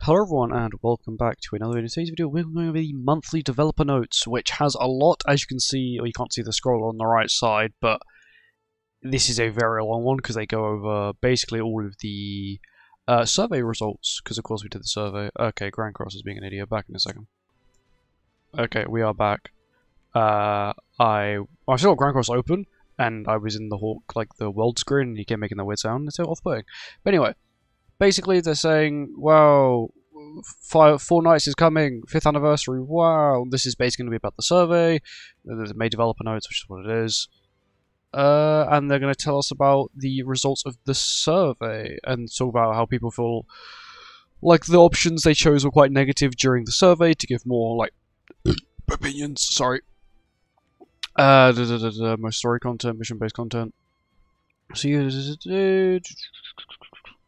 Hello everyone and welcome back to another video. In today's video we're going over the monthly developer notes, which has a lot, as you can see, or you can't see the scroll on the right side, but this is a very long one because they go over basically all of the survey results, because of course we did the survey. Okay, Grand Cross is being an idiot. Back in a second. Okay, we are back. I still got Grand Cross open, and I was in the Hawk, like the world screen, and he kept making the weird sound. It's off-putting. But anyway. Basically, they're saying, wow, 4 nights is coming, 5th anniversary, wow. This is basically going to be about the survey. There's May developer notes, which is what it is. And they're going to tell us about the results of the survey and talk about how people feel like the options they chose were quite negative during the survey to give more, like, opinions. Sorry. Most story content, mission-based content. So,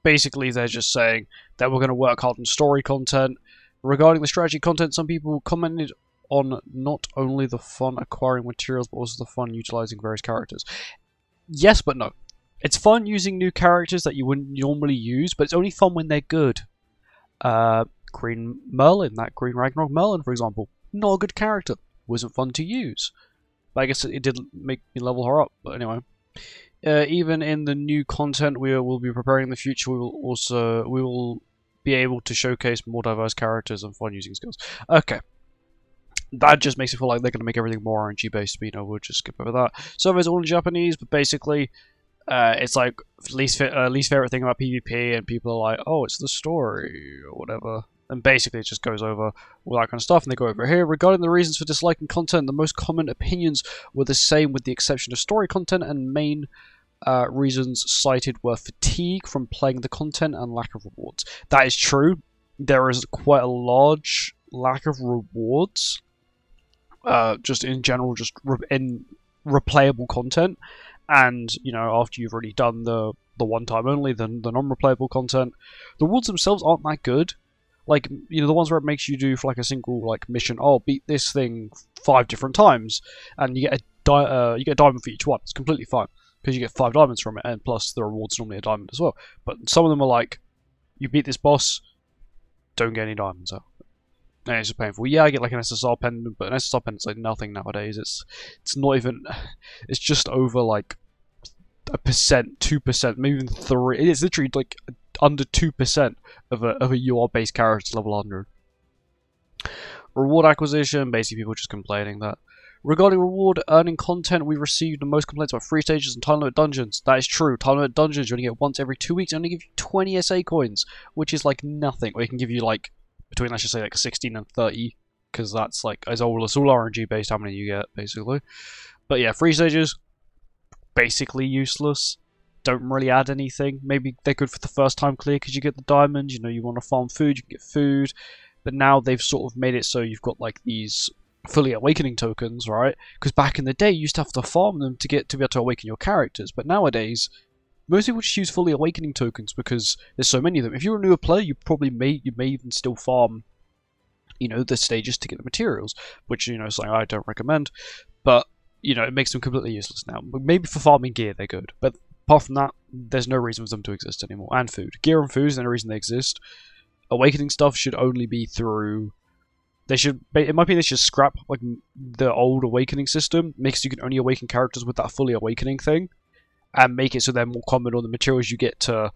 basically, they're just saying that we're going to work hard on story content. Regarding the strategy content, some people commented on not only the fun acquiring materials, but also the fun utilizing various characters. Yes, but no. It's fun using new characters that you wouldn't normally use, but it's only fun when they're good. Green Merlin, that Green Ragnarok Merlin, for example, not a good character. Wasn't fun to use. But I guess it did make me level her up, but anyway. Even in the new content we will be preparing in the future, we will be able to showcase more diverse characters and fun using skills. Okay, that just makes it feel like they're going to make everything more RNG based. But, we'll just skip over that. Survey's all in Japanese, but basically, it's like least favorite thing about PvP, and people are like, oh, it's the story or whatever. And basically, it just goes over all that kind of stuff, and they go over here. Regarding the reasons for disliking content, the most common opinions were the same, with the exception of story content, and main reasons cited were fatigue from playing the content and lack of rewards. That is true. There is quite a large lack of rewards, just in general, just in replayable content. And, after you've already done the one time only, the non-replayable content, the rewards themselves aren't that good. Like, the ones where it makes you do for like a single mission, oh, beat this thing 5 different times, and you get a diamond for each one. It's completely fine, because you get 5 diamonds from it, and plus the reward's normally a diamond as well. But some of them are like, you beat this boss, don't get any diamonds out. And it's just painful. Yeah, I get like an SSR pendant, but an SSR pendant's like nothing nowadays. It's not even, it's just over like 1%, 2%, maybe even 3%. It's literally like under 2% of a UR based character level 100. Reward acquisition, basically people just complaining that. Regarding reward earning content, we received the most complaints about free stages and time limit dungeons. That is true. Time limit dungeons you only get once every 2 weeks, and only give you 20 SA coins, which is like nothing. Or you can give you like between, let's just say, like 16 and 30, because that's like as old as all RNG based how many you get basically. But yeah, free stages basically useless. Don't really add anything. Maybe they're good for the first time clear because you get the diamonds. You want to farm food, you can get food. But now they've sort of made it so you've got like these fully awakening tokens, right? Because back in the day, you used to have to farm them to be able to awaken your characters. But nowadays, most people just use fully awakening tokens because there's so many of them. If you're a newer player, you may even still farm, the stages to get the materials, which something I don't recommend. But it makes them completely useless now. But maybe for farming gear, they're good. But apart from that, there's no reason for them to exist anymore. And food. Gear and food is the only reason they exist. Awakening stuff should only be through... in my opinion, they should scrap like the old awakening system, makes you can only awaken characters with that fully awakening thing, and make it so they're more common, or the materials you get to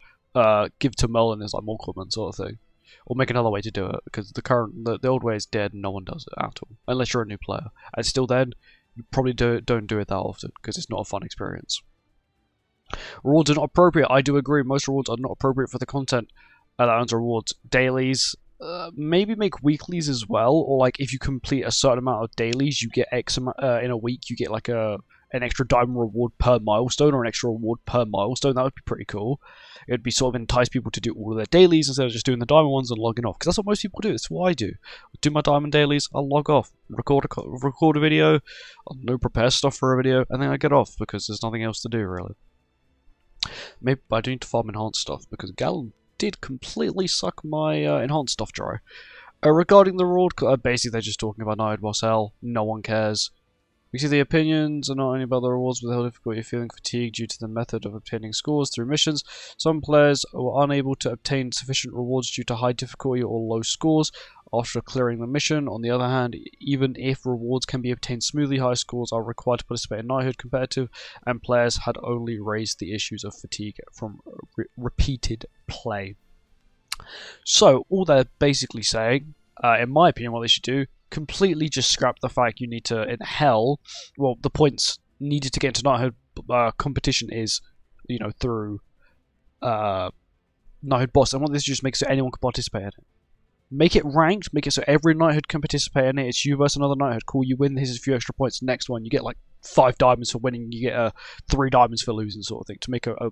give to Merlin is like more common sort of thing. Or make another way to do it, because the old way is dead and no one does it at all. Unless you're a new player. And still then, you probably don't do it that often, because it's not a fun experience. Rewards are not appropriate. I do agree. Most rewards are not appropriate for the content that earns rewards. Dailies, maybe make weeklies as well, or like if you complete a certain amount of dailies, you get X amount in a week. You get like an extra diamond reward per milestone, or an extra reward per milestone. That would be pretty cool. It would be sort of entice people to do all of their dailies instead of just doing the diamond ones and logging off. Because that's what most people do. That's what I do. Do my diamond dailies, I'll log off, record a video, I'll prepare stuff for a video, and then I get off because there's nothing else to do really. Maybe I do need to farm enhanced stuff because Gal did completely suck my enhanced stuff dry. Regarding the reward, basically they're just talking about Night Boss Hell. No one cares. We see the opinions are not only about the rewards, but the whole difficulty of feeling fatigued due to the method of obtaining scores through missions. Some players were unable to obtain sufficient rewards due to high difficulty or low scores after clearing the mission. On the other hand, even if rewards can be obtained smoothly, high scores are required to participate in Knighthood competitive, and players had only raised the issues of fatigue from repeated play. So, all they're basically saying, in my opinion, what they should do, completely just scrap the fact you need to, in hell, well, the points needed to get into Knighthood competition is, you know, through Knighthood boss, and what this just makes so anyone can participate in it. Make it ranked, make it so every Knighthood can participate in it. It's you versus another Knighthood. Cool, you win, here's a few extra points. Next one, you get like 5 diamonds for winning, you get 3 diamonds for losing, sort of thing, to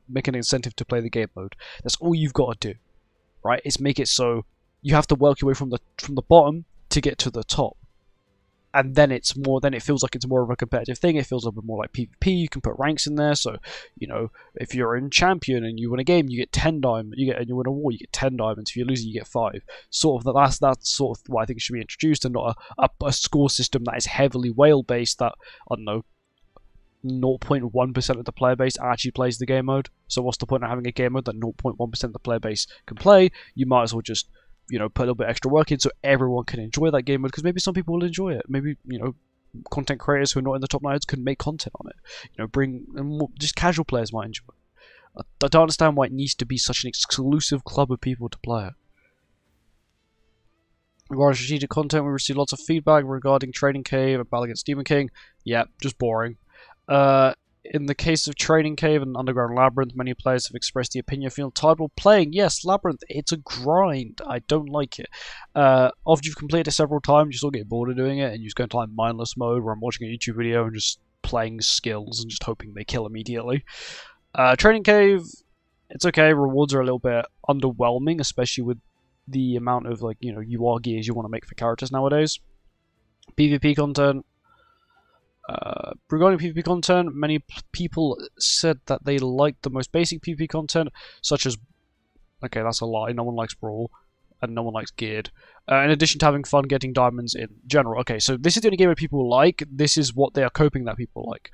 make an incentive to play the game mode. That's all you've got to do, right? Is make it so you have to work your way from the bottom to get to the top. And then it feels like it's more of a competitive thing. It feels a bit more like PvP. You can put ranks in there. So, you know, if you're in champion and you win a game, you get 10 diamonds. And you win a war, you get 10 diamonds. If you lose, you get 5. Sort of that's sort of what I think should be introduced, and not a score system that is heavily whale based. That, I don't know, 0.1% of the player base actually plays the game mode. So what's the point of having a game mode that 0.1% of the player base can play? You might as well just, you know, put a little bit extra work in so everyone can enjoy that game mode, because maybe some people will enjoy it. Maybe, you know, content creators who are not in the top nodes can make content on it. You know, just casual players might enjoy it. I don't understand why it needs to be such an exclusive club of people to play it. Regarding strategic content, we received lots of feedback regarding Training Cave and Battle Against Demon King. Yeah, just boring. In the case of Training Cave and Underground Labyrinth, many players have expressed the opinion of feeling tired while playing. Yes, Labyrinth, it's a grind. I don't like it. After you've completed it several times, you still get bored of doing it, and you just go into like mindless mode where I'm watching a YouTube video and just playing skills and just hoping they kill immediately. Training Cave, it's okay. Rewards are a little bit underwhelming, especially with the amount of, like, you know, UR gears you want to make for characters nowadays. PvP content. Regarding PvP content, many people said that they liked the most basic PvP content, such as, okay, that's a lie, no one likes Brawl, and no one likes Geared, in addition to having fun getting diamonds in general. Okay, so this is the only game that people like, this is what they are coping that people like.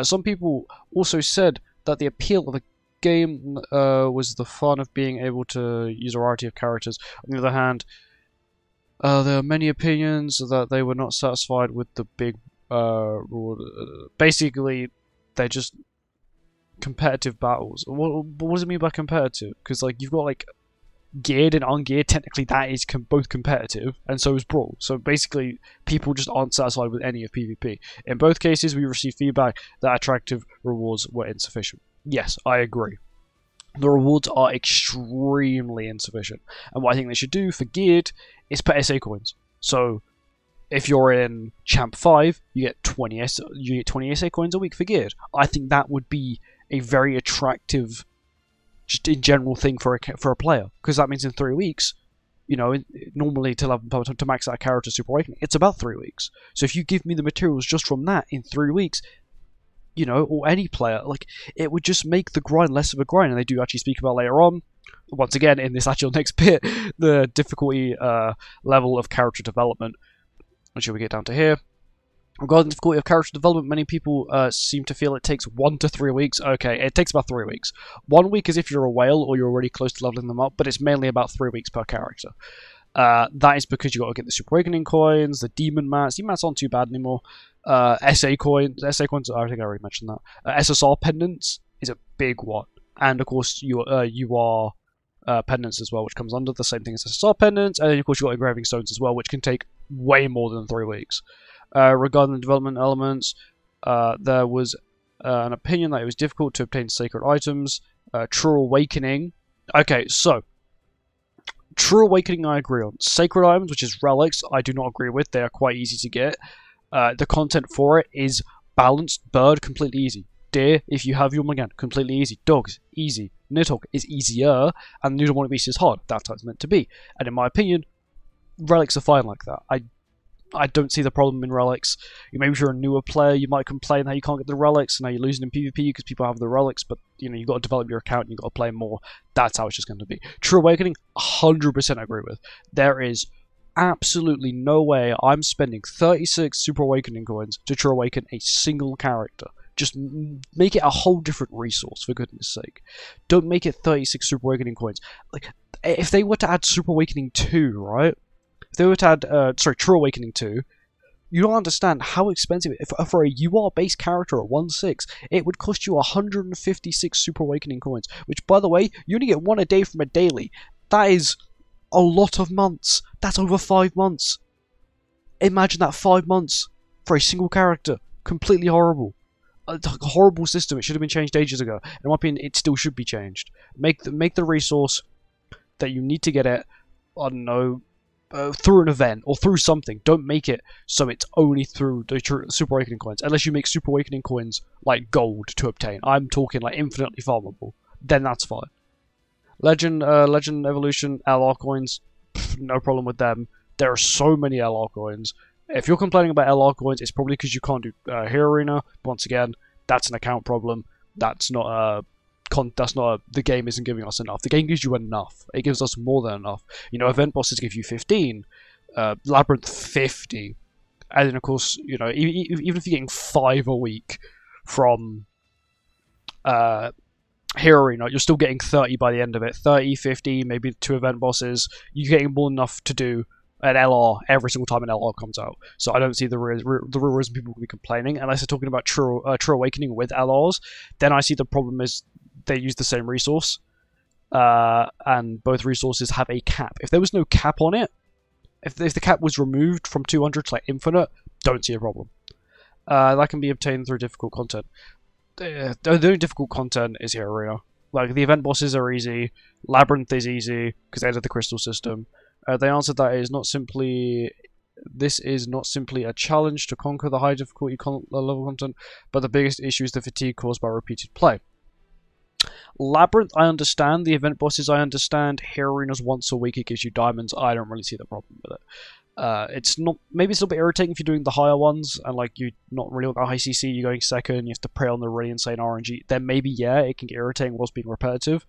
Some people also said that the appeal of the game was the fun of being able to use a variety of characters. On the other hand, there are many opinions that they were not satisfied with the big basically, they're just competitive battles. What does it mean by competitive? Because, like, you've got, like, geared and ungeared. Technically, that is both competitive, and so is Brawl. So basically, people just aren't satisfied with any of PvP. In both cases, we received feedback that attractive rewards were insufficient. Yes, I agree. The rewards are extremely insufficient, and what I think they should do for geared is put SA coins. So if you're in Champ 5, you get 20 SA coins a week for geared. I think that would be a very attractive, just in general, thing for a player, because that means in 3 weeks, you know, normally to max out a character Super Awakening, it's about 3 weeks. So if you give me the materials just from that in 3 weeks, you know, or any player, like, it would just make the grind less of a grind. And they do actually speak about later on, once again in this actual next bit, the difficulty level of character development. Which we get down to here. Regarding the difficulty of character development, many people seem to feel it takes 1 to 3 weeks. Okay, it takes about 3 weeks. 1 week is if you're a whale or you're already close to leveling them up, but it's mainly about 3 weeks per character. That is because you got to get the Super Awakening coins, the Demon Mats. Demon Mats aren't too bad anymore. SA coins, I think I already mentioned that. SSR pendants is a big one, and of course UR pendants as well, which comes under the same thing as SSR pendants, and then of course you got engraving stones as well, which can take way more than 3 weeks. Regarding the development elements, there was an opinion that it was difficult to obtain sacred items. True Awakening. Okay, so True Awakening I agree on. Sacred items, which is relics, I do not agree with. They are quite easy to get. The content for it is balanced. Bird, completely easy. Deer, if you have your again, completely easy. Dogs, easy. Nidhogg is easier, and Noodle Wanna Beast is hard. That's how it's meant to be. And in my opinion, relics are fine like that. I don't see the problem in relics. Maybe if you're a newer player, you might complain that you can't get the relics, and now you're losing in PvP because people have the relics, but, you know, you've got to develop your account, and you've got to play more. That's how it's just going to be. True Awakening, 100% agree with. There is absolutely no way I'm spending 36 Super Awakening coins to True Awaken a single character. Just make it a whole different resource, for goodness sake. Don't make it 36 Super Awakening coins. Like, if they were to add Super Awakening 2, right? If they were to add, True Awakening 2, you don't understand how expensive it is. For a UR-based character at 1/6, it would cost you 156 Super Awakening coins, which, by the way, you only get one a day from a daily. That is a lot of months. That's over 5 months. Imagine that 5 months for a single character. Completely horrible. A horrible system. It should have been changed ages ago. In my opinion, it still should be changed. Make the resource that you need to get it, I don't know, through an event or through something. Don't make it so it's only through the Super Awakening coins. Unless you make Super Awakening coins like gold to obtain. I'm talking like infinitely farmable. Then that's fine. Legend Evolution LR coins, no problem with them. There are so many LR coins. If you're complaining about LR coins, it's probably because you can't do Hero Arena. Once again, that's an account problem. That's not the game isn't giving us enough. The game gives you enough. It gives us more than enough. You know, event bosses give you 15, Labyrinth 50, and then of course, you know, even if you're getting 5 a week from Hero Arena, you're still getting 30 by the end of it. 30, 50, maybe 2 event bosses. You're getting more than enough to do an LR every single time an LR comes out. So I don't see the real reason people will be complaining, unless they're talking about True Awakening with LRs. Then I see the problem is they use the same resource, and both resources have a cap. If there was no cap on it, if the cap was removed from 200 to like infinite, don't see a problem. That can be obtained through difficult content. The only difficult content is Hero Arena. Like, the event bosses are easy, Labyrinth is easy because they added the crystal system. They answered that this is not simply a challenge to conquer the high difficulty level content, but the biggest issue is the fatigue caused by repeated play. Labyrinth, I understand. The event bosses, I understand. Hero Arena's once a week, it gives you diamonds. I don't really see the problem with it. It's not. Maybe it's a little bit irritating if you're doing the higher ones and like you're not really on the high CC. You're going second. You have to pray on the really insane RNG. Then maybe it can get irritating whilst being repetitive.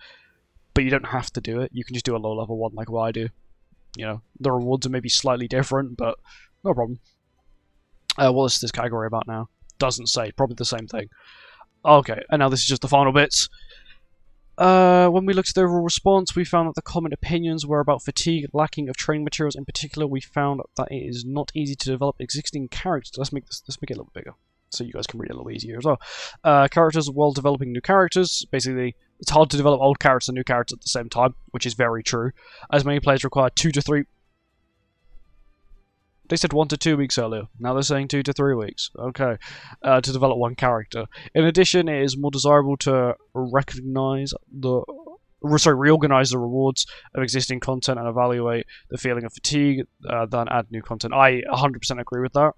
But you don't have to do it. You can just do a low level one like what I do. You know, the rewards are maybe slightly different, but no problem. What is this category about now? Doesn't say. Probably the same thing. Okay, and now this is just the final bits. When we looked at the overall response, we found that the common opinions were about fatigue, lacking of training materials. In particular, we found that it is not easy to develop existing characters. Let's make it a little bigger, so you guys can read it a little easier as well. Characters while developing new characters. Basically, it's hard to develop old characters and new characters at the same time, which is very true. As many players require 2 to 3... They said 1 to 2 weeks earlier. Now they're saying 2 to 3 weeks. Okay. To develop one character. In addition, it is more desirable to reorganize the rewards of existing content and evaluate the feeling of fatigue than add new content. I 100% agree with that.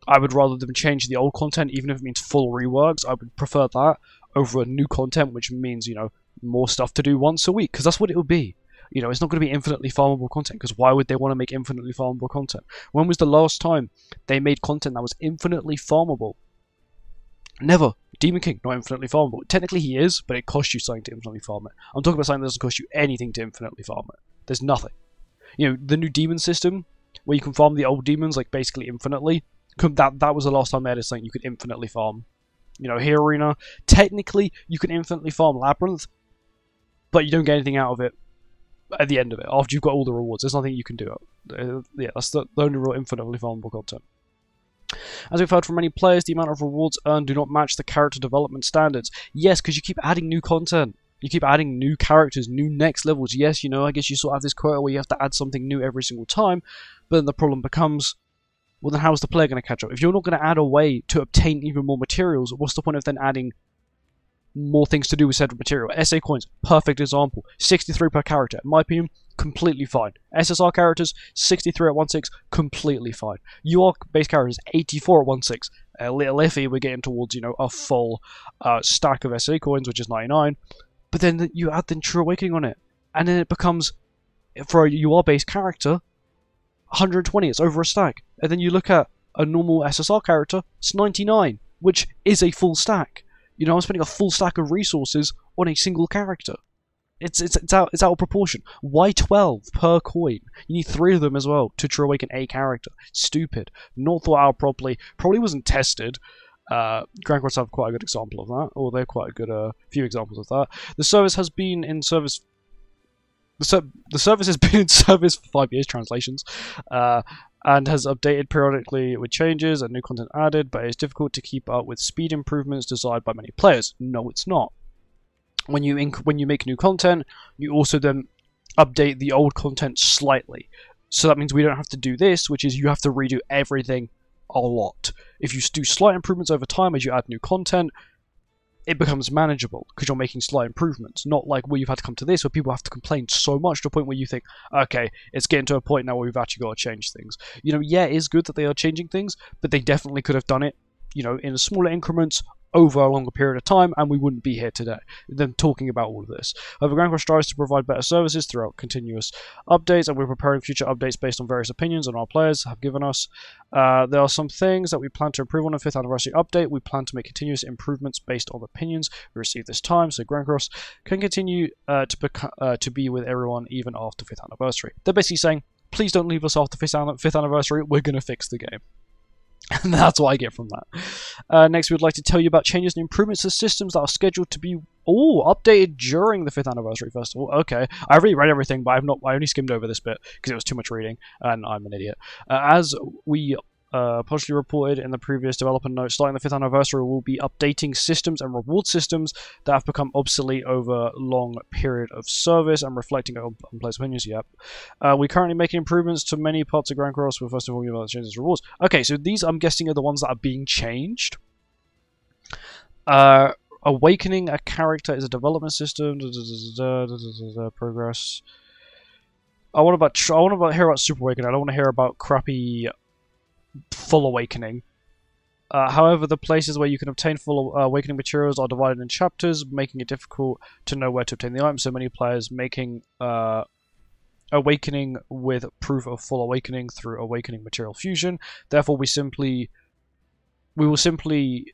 I would rather than change the old content, even if it means full reworks. I would prefer that over a new content, which means, you know, more stuff to do once a week, because that's what it would be. You know, it's not going to be infinitely farmable content, because why would they want to make infinitely farmable content? When was the last time they made content that was infinitely farmable? Never. Demon King, not infinitely farmable. Technically he is, but it costs you something to infinitely farm it. I'm talking about something that doesn't cost you anything to infinitely farm it. There's nothing. You know, the new demon system, where you can farm the old demons, like, basically infinitely, that was the last time they had something you could infinitely farm. You know, Hero Arena, technically you can infinitely farm Labyrinth, but you don't get anything out of it at the end of it, after you've got all the rewards. There's nothing you can do. Yeah, that's the only real infinitely farmable content. As we've heard from many players, the amount of rewards earned do not match the character development standards. Yes, because you keep adding new content. You keep adding new characters, new next levels. Yes, you know, I guess you sort of have this quota where you have to add something new every single time, but then the problem becomes, well, then how is the player going to catch up? If you're not going to add a way to obtain even more materials, what's the point of then adding more things to do with said material? SA coins, perfect example. 63 per character. In my opinion, completely fine. SSR characters, 63 at 1/6, completely fine. UR-based characters, 84 at 1/6. A little iffy, we're getting towards, you know, a full stack of SA coins, which is 99. But then you add the True Awakening on it. And then it becomes, for a UR-based character, 120, it's over a stack. And then you look at a normal SSR character, it's 99, which is a full stack. You know, I'm spending a full stack of resources on a single character. it's out of proportion. Why 12 per coin? You need 3 of them as well to true awaken a character. Stupid. Not thought out properly. Probably wasn't tested. Grand Cross have quite a good example of that, or they're quite a good few examples of that. The service has been in service. The service has been in service for 5 years. Translations. And has updated periodically with changes and new content added, but it's difficult to keep up with speed improvements desired by many players. No, it's not. When you make new content, you also then update the old content slightly. So that means we don't have to do this, which is you have to redo everything a lot. If you do slight improvements over time as you add new content, it becomes manageable because you're making slight improvements. Not like where you've had to come to this, where people have to complain so much to a point where you think, okay, it's getting to a point now where we've actually got to change things. You know, yeah, it is good that they are changing things, but they definitely could have done it, you know, in smaller increments over a longer period of time, and we wouldn't be here today, them talking about all of this. However, Grand Cross strives to provide better services throughout continuous updates, and we're preparing future updates based on various opinions and our players have given us. There are some things that we plan to improve on the 5th anniversary update. We plan to make continuous improvements based on opinions we received this time, so Grand Cross can continue to be with everyone even after 5th anniversary. They're basically saying, please don't leave us after 5th anniversary, we're going to fix the game. And that's what I get from that. Next, we'd like to tell you about changes and improvements to systems that are scheduled to be updated during the 5th anniversary festival. Okay, I've already read everything, but I only skimmed over this bit because it was too much reading, and I'm an idiot. As we partially reported in the previous development note, starting the 5th anniversary, we'll be updating systems and reward systems that have become obsolete over a long period of service and reflecting on players' opinions. Yep. We're currently making improvements to many parts of Grand Cross. We're first of all about changes and rewards. Okay, so these I'm guessing are the ones that are being changed. Awakening a character is a development system. Progress. I want to hear about Super Awakening. I don't want to hear about crappy full awakening. However, the places where you can obtain full awakening materials are divided in chapters, making it difficult to know where to obtain the item. So many players making awakening with proof of full awakening through awakening material fusion. Therefore, we will simply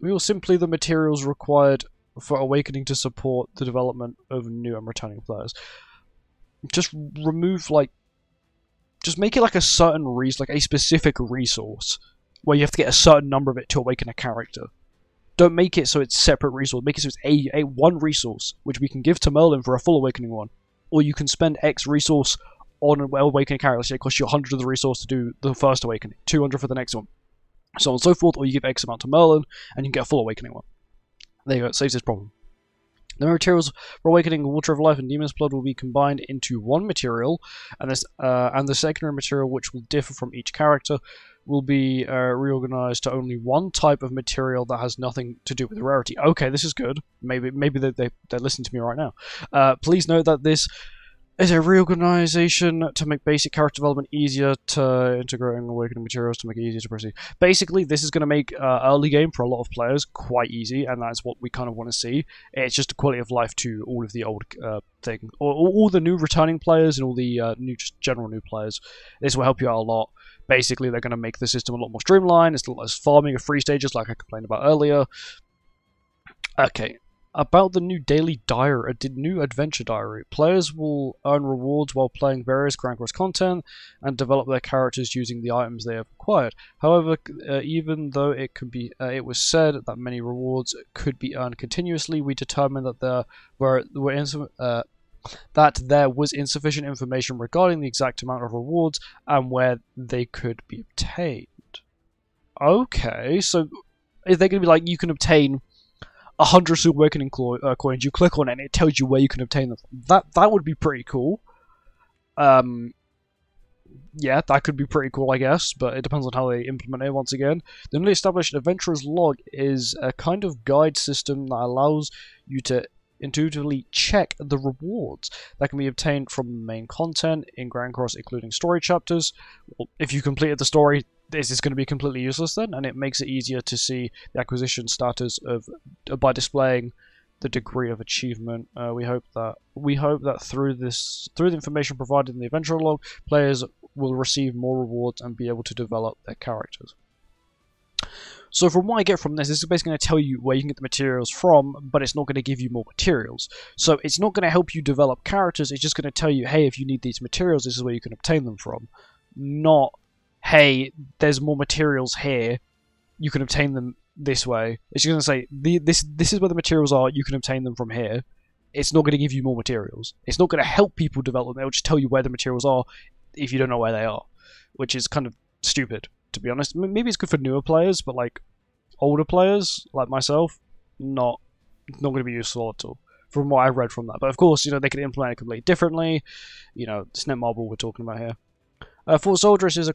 the materials required for awakening to support the development of new and returning players. Just remove just make it like a certain like a specific resource where you have to get a certain number of it to awaken a character. Don't make it so it's separate resource. Make it so it's a one resource which we can give to Merlin for a full awakening one, or you can spend X resource on an awakening character. So it costs you 100 of the resource to do the first awakening, 200 for the next one, so on and so forth. Or you give X amount to Merlin and you can get a full awakening one. There you go. It saves this problem. The materials for awakening Water of Life and Demon's Blood will be combined into one material, and the secondary material, which will differ from each character, will be reorganized to only one type of material that has nothing to do with rarity. Okay, this is good. Maybe they're listening to me right now. Please note that this is a reorganization to make basic character development easier, to integrating awakening materials to make it easier to proceed. Basically, this is going to make early game for a lot of players quite easy, and that's what we kind of want to see. It's just a quality of life to all of the old thing, or all the new returning players and all the just general new players. This will help you out a lot. Basically, they're going to make the system a lot more streamlined. It's a lot less farming of free stages like I complained about earlier. Okay. About the new daily diary, new adventure diary. Players will earn rewards while playing various Grand Cross content and develop their characters using the items they have acquired. However, even though it was said that many rewards could be earned continuously, we determined that there was insufficient information regarding the exact amount of rewards and where they could be obtained. Okay, so is they going to be like, you can obtain 100 Super Awakening coins, you click on it and it tells you where you can obtain them. That would be pretty cool. Yeah, that could be pretty cool, I guess, but it depends on how they implement it once again. The newly established Adventurer's Log is a kind of guide system that allows you to intuitively check the rewards that can be obtained from the main content in Grand Cross, including story chapters. Well, if you completed the story, this is going to be completely useless then, and it makes it easier to see the acquisition status by displaying the degree of achievement. We hope that through the information provided in the adventure log, players will receive more rewards and be able to develop their characters. So from what I get from this is basically going to tell you where you can get the materials from, but it's not going to give you more materials. So it's not going to help you develop characters, it's just going to tell you, hey, if you need these materials, this is where you can obtain them from. Not, hey, there's more materials here, you can obtain them this way. It's just going to say, this is where the materials are, you can obtain them from here. It's not going to give you more materials. It's not going to help people develop them, it'll just tell you where the materials are if you don't know where they are. Which is kind of stupid, to be honest. Maybe it's good for newer players, but like older players, like myself, not going to be useful at all, from what I've read from that. But of course, they can implement it completely differently. This Netmarble we're talking about here. Fort Soldiers is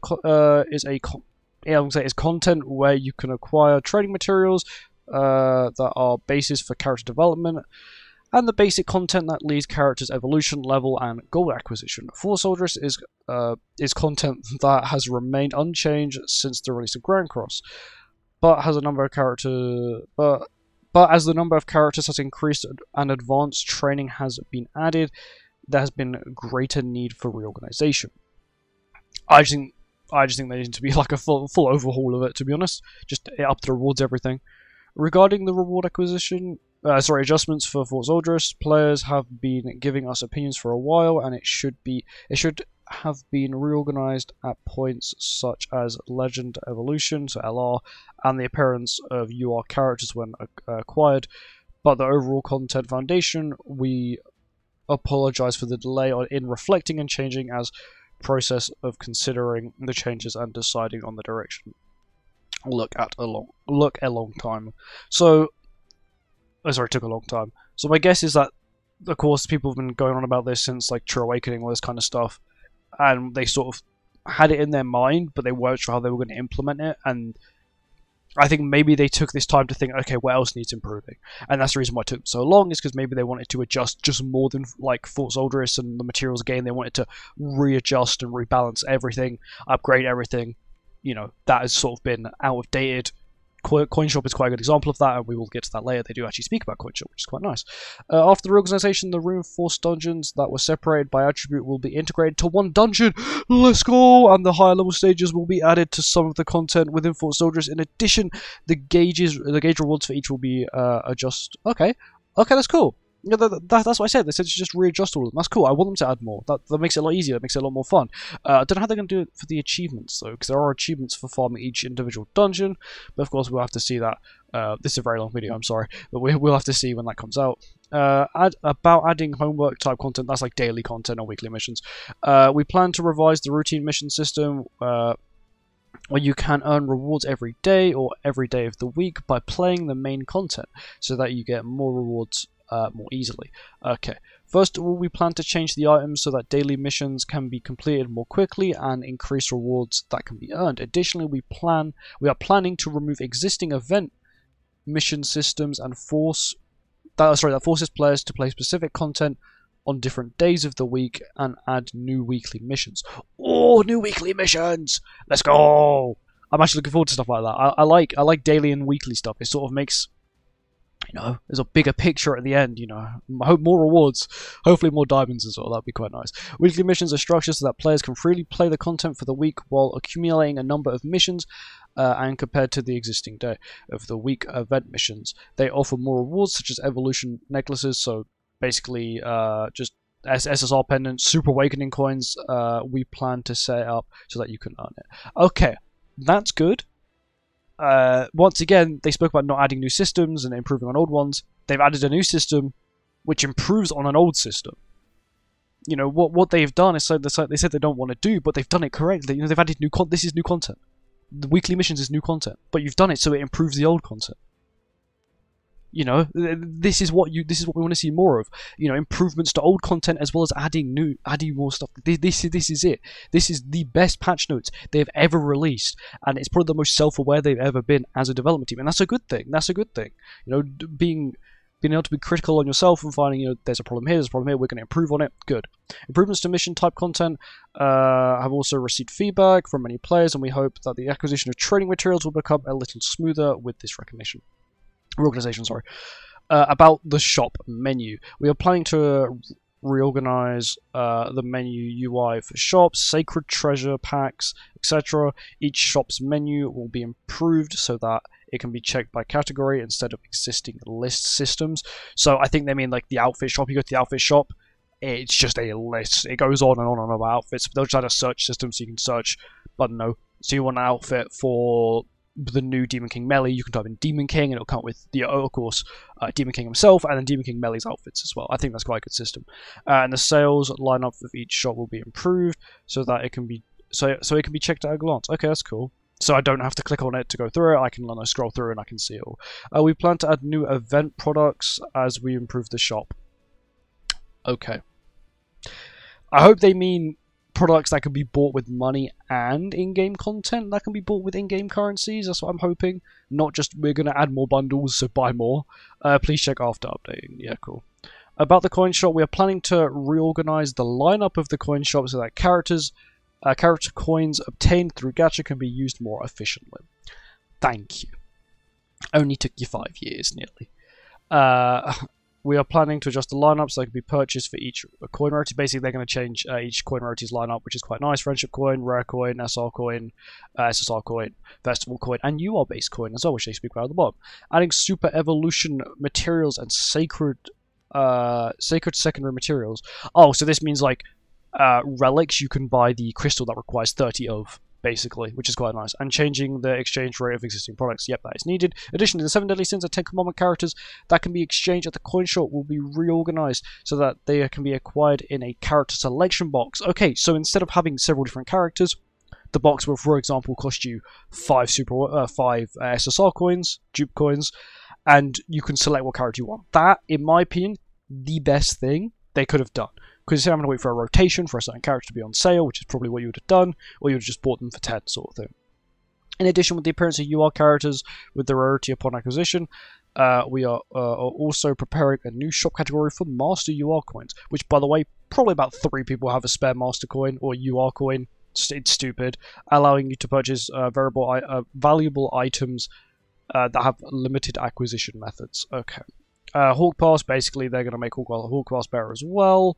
is content where you can acquire trading materials that are basis for character development, and the basic content that leads characters' evolution, level, and gold acquisition. Fort Soldiers is content that has remained unchanged since the release of Grand Cross, but has a number of characters. But as the number of characters has increased and advanced training has been added, there has been greater need for reorganization. I just think there needs to be like a full overhaul of it, to be honest. Just up the rewards, everything. Regarding the reward acquisition, adjustments for Fort Soldiers, players have been giving us opinions for a while, and it should have been reorganized at points such as Legend Evolution, so LR, and the appearance of UR characters when acquired. But the overall content foundation, we apologize for the delay in reflecting and changing as process of considering the changes and deciding on the direction. Look a long time. So, it took a long time. So my guess is that, of course, people have been going on about this since like True Awakening, all this kind of stuff, and they sort of had it in their mind, but they weren't sure how they were going to implement it. And I think maybe they took this time to think, okay, what else needs improving? And that's the reason why it took so long, is because maybe they wanted to adjust just more than like Fort Soldiers and the materials again. They wanted to readjust and rebalance everything, upgrade everything. That has sort of been outdated. CoinShop is quite a good example of that, and we will get to that later. They do actually speak about CoinShop, which is quite nice. After the reorganization, the reinforced dungeons that were separated by attribute will be integrated to one dungeon. Let's go! And the higher level stages will be added to some of the content within Fort Soldiers. In addition, the gauge rewards for each will be adjusted. Okay, that's cool. Yeah, that's what I said. They said to just readjust all of them. That's cool. I want them to add more. That makes it a lot easier. That makes it a lot more fun. I don't know how they're going to do it for the achievements, though, because there are achievements for farming each individual dungeon. But of course, we'll have to see that. This is a very long video, I'm sorry. But we'll have to see when that comes out. About adding homework type content, that's like daily content or weekly missions. We plan to revise the routine mission system, where you can earn rewards every day or every day of the week by playing the main content, so that you get more rewards more easily. Okay, first of all, we plan to change the items so that daily missions can be completed more quickly and increase rewards that can be earned. Additionally, we are planning to remove existing event mission systems and that forces players to play specific content on different days of the week and add new weekly missions. Oh, new weekly missions! Let's go! I'm actually looking forward to stuff like that. I like daily and weekly stuff. It sort of makes, there's a bigger picture at the end, I hope more rewards, hopefully more diamonds as well, that'd be quite nice. Weekly missions are structured so that players can freely play the content for the week while accumulating a number of missions, and compared to the existing day of the week event missions. They offer more rewards such as evolution necklaces, so basically just SSR pendants, Super Awakening coins, we plan to set up so that you can earn it. Okay, that's good. Once again, they spoke about not adding new systems and improving on old ones. They've added a new system which improves on an old system. What they've done is they said they don't want to do, but they've done it correctly. They've added this is new content. The weekly missions is new content, but you've done it so it improves the old content. This is what we want to see more of. Improvements to old content as well as adding more stuff. This is it. This is the best patch notes they've ever released, and it's probably the most self-aware they've ever been as a development team, and that's a good thing. Being able to be critical on yourself and finding, there's a problem here, we're going to improve on it. Good. Improvements to mission type content have also received feedback from many players, and we hope that the acquisition of trading materials will become a little smoother with this reorganization. About the shop menu, we are planning to reorganize the menu UI for shops, sacred treasure packs, etc. Each shop's menu will be improved so that it can be checked by category instead of existing list systems. So I think they mean like the outfit shop. You go to the outfit shop, it's just a list. It goes on and on about outfits. They'll just add a search system so you can search, I don't know, so you want an outfit for the new Demon King Melee, you can type in Demon King and it'll come up with the, of course, Demon King himself and then Demon King Melee's outfits as well. I think that's quite a good system. And the sales lineup of each shop will be improved so that it can be it can be checked at a glance. Okay, that's cool. So I don't have to click on it to go through it. I can scroll through and I can see it all. We plan to add new event products as we improve the shop. Okay. I hope they mean products that can be bought with money and in-game content that can be bought with in-game currencies. That's what I'm hoping. Not just we're going to add more bundles, so buy more. Please check after updating. Yeah, cool. About the coin shop, we are planning to reorganize the lineup of the coin shop so that character coins obtained through gacha can be used more efficiently. Thank you. Only took you 5 years, nearly. We are planning to adjust the lineup so they can be purchased for each coin rarity. Basically, they're going to change each coin rarity's lineup, which is quite nice. Friendship coin, rare coin, SR coin, SSR coin, festival coin, and UR-based coin as well, which they speak about at the bottom. Adding super evolution materials and sacred secondary materials. Oh, so this means like relics. You can buy the crystal that requires 30 of, basically, which is quite nice. And changing the exchange rate of existing products. Yep, that is needed. Additionally, the 7 deadly sins and 10 commandment characters that can be exchanged at the coin shop will be reorganized so that they can be acquired in a character selection box. Okay, so instead of having several different characters, the box will, for example, cost you 5 SSR coins, dupe coins, and you can select what character you want. That, in my opinion, the best thing they could have done. Because instead of having to wait for a rotation for a certain character to be on sale, which is probably what you would have done, or you would have just bought them for 10 sort of thing. In addition, with the appearance of UR characters with the rarity upon acquisition, we are also preparing a new shop category for Master UR coins, which, by the way, probably about 3 people have a spare Master coin or UR coin. It's stupid, allowing you to purchase valuable items that have limited acquisition methods. Okay. Hawk Pass, basically, they're going to make Hawk Pass better as well.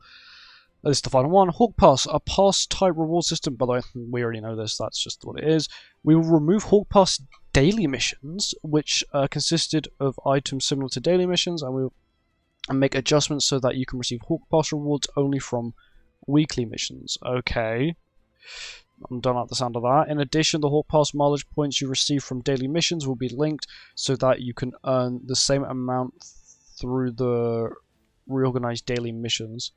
This is the final one. Hawk Pass, a pass-type reward system. By the way, we already know this, that's just what it is. We will remove Hawk Pass daily missions, which consisted of items similar to daily missions, and we will make adjustments so that you can receive Hawk Pass rewards only from weekly missions. Okay. I'm done at the sound of that. In addition, the Hawk Pass mileage points you receive from daily missions will be linked so that you can earn the same amount through the reorganized daily missions.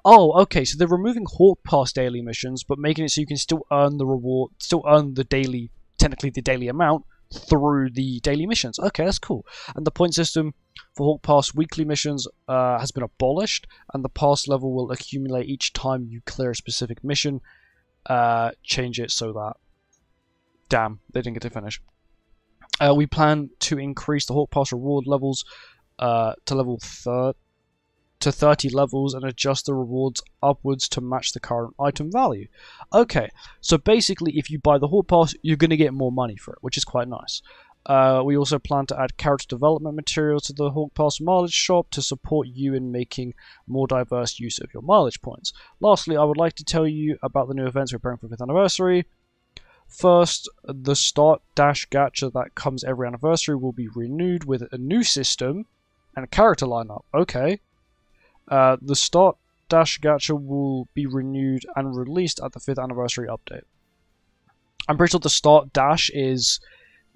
Oh, okay, so they're removing Hawk Pass daily missions, but making it so you can still earn the reward, still earn the daily, technically the daily amount, through the daily missions. Okay, that's cool. And the point system for Hawk Pass weekly missions has been abolished, and the pass level will accumulate each time you clear a specific mission. Change it so that... Damn, they didn't get to finish. We plan to increase the Hawk Pass reward levels to 30 levels and adjust the rewards upwards to match the current item value. Okay, so basically if you buy the Hawk Pass, you're going to get more money for it, which is quite nice. We also plan to add character development materials to the Hawk Pass mileage shop to support you in making more diverse use of your mileage points. Lastly, I would like to tell you about the new events we're preparing for the 5th anniversary. First, the Start Dash Gacha that comes every anniversary will be renewed with a new system and a character lineup. Okay. The Start Dash Gacha will be renewed and released at the 5th anniversary update. I'm pretty sure the Start Dash is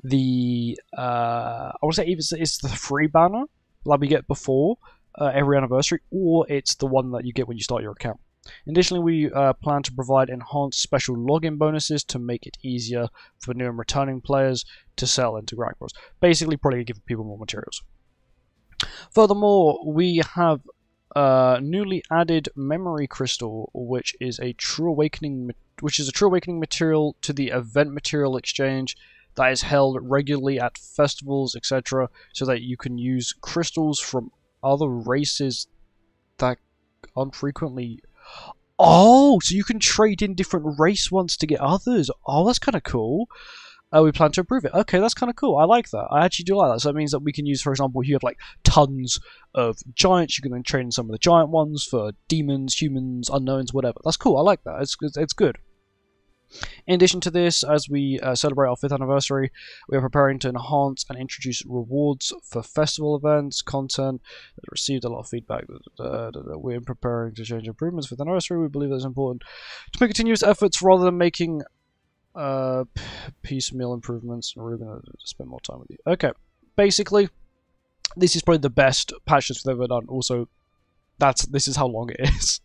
the I want to say either it's the free banner that we get before every anniversary, or it's the one that you get when you start your account. Additionally, we plan to provide enhanced special login bonuses to make it easier for new and returning players to sell into Greg Bros. Basically, probably give people more materials. Furthermore, we have newly added Memory Crystal, which is a true awakening material to the event material exchange that is held regularly at festivals, etc., so that you can use crystals from other races that unfrequently... Oh, so you can trade in different race ones to get others. Oh, that's kind of cool. we plan to improve it. Okay, that's kind of cool. I like that. I actually do like that. So that means that we can use, for example, if you have like tons of giants, you can then train some of the giant ones for demons, humans, unknowns, whatever. That's cool. I like that. It's good. In addition to this, as we celebrate our 5th anniversary, we are preparing to enhance and introduce rewards for festival events, content that received a lot of feedback. We're preparing to change improvements for the anniversary. We believe that it's important to make continuous efforts rather than making piecemeal improvements. We're going to spend more time with you. Okay, basically, this is probably the best patch we've ever done. Also, this is how long it is.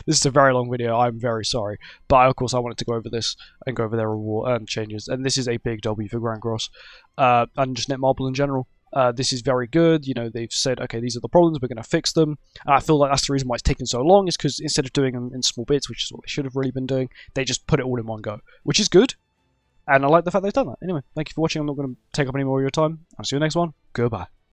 This is a very long video. I'm very sorry, but of course I wanted to go over this and go over their reward and changes. And this is a big W for Grand Cross and just Netmarble in general. This is very good. You know, they've said, okay, these are the problems, we're going to fix them. And I feel like that's the reason why it's taken so long, is because instead of doing them in small bits, which is what they should have really been doing, they just put it all in one go, which is good. And I like the fact they've done that. Anyway, thank you for watching. I'm not going to take up any more of your time. I'll see you in the next one. Goodbye.